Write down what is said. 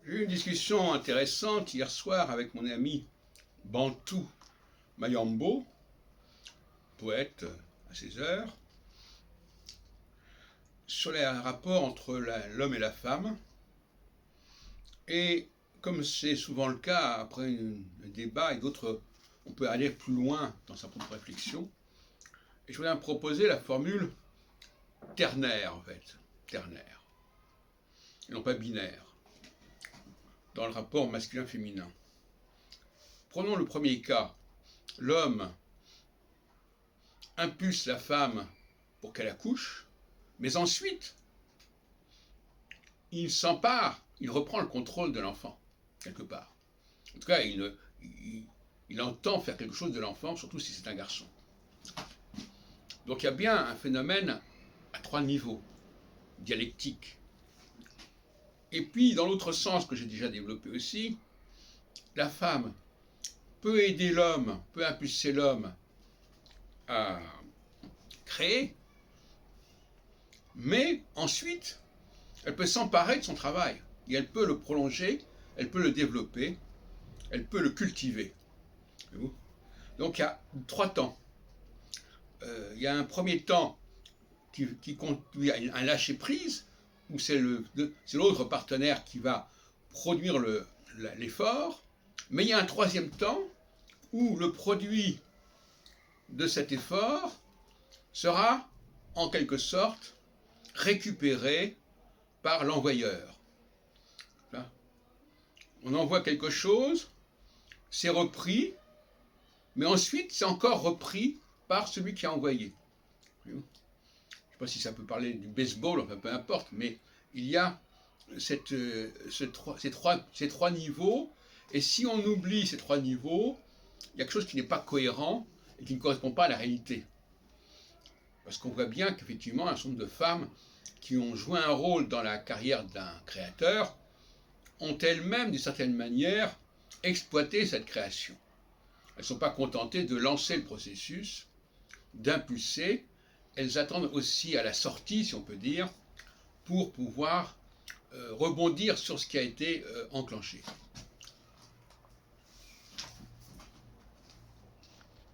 J'ai eu une discussion intéressante hier soir avec mon ami Bantou Mayambo, poète à ses heures, sur les rapports entre l'homme et la femme. Et comme c'est souvent le cas après un débat et d'autres, on peut aller plus loin dans sa propre réflexion. Et je voudrais proposer la formule ternaire, en fait, ternaire, et non pas binaire, dans le rapport masculin-féminin. Prenons le premier cas. L'homme impulse la femme pour qu'elle accouche, mais ensuite, il s'empare, il reprend le contrôle de l'enfant, quelque part. En tout cas, il entend faire quelque chose de l'enfant, surtout si c'est un garçon. Donc il y a bien un phénomène à 3 niveaux, dialectique. Et puis, dans l'autre sens que j'ai déjà développé aussi, la femme peut aider l'homme, peut impulser l'homme à créer, mais ensuite, elle peut s'emparer de son travail, et elle peut le prolonger, elle peut le développer, elle peut le cultiver. Donc il y a 3 temps. Il y a un premier temps qui conduit à un lâcher-prise, où c'est l'autre partenaire qui va produire l'effort, mais il y a un troisième temps où le produit de cet effort sera en quelque sorte récupéré par l'envoyeur. On envoie quelque chose, c'est repris, mais ensuite c'est encore repris par celui qui a envoyé. Je ne sais pas si ça peut parler du baseball, enfin peu importe, mais il y a ces trois niveaux, et si on oublie ces 3 niveaux, il y a quelque chose qui n'est pas cohérent et qui ne correspond pas à la réalité. Parce qu'on voit bien qu'effectivement, un certain nombre de femmes qui ont joué un rôle dans la carrière d'un créateur ont elles-mêmes, d'une certaine manière, exploité cette création. Elles ne sont pas contentées de lancer le processus, d'impulser, elles attendent aussi à la sortie, si on peut dire, pour pouvoir rebondir sur ce qui a été enclenché.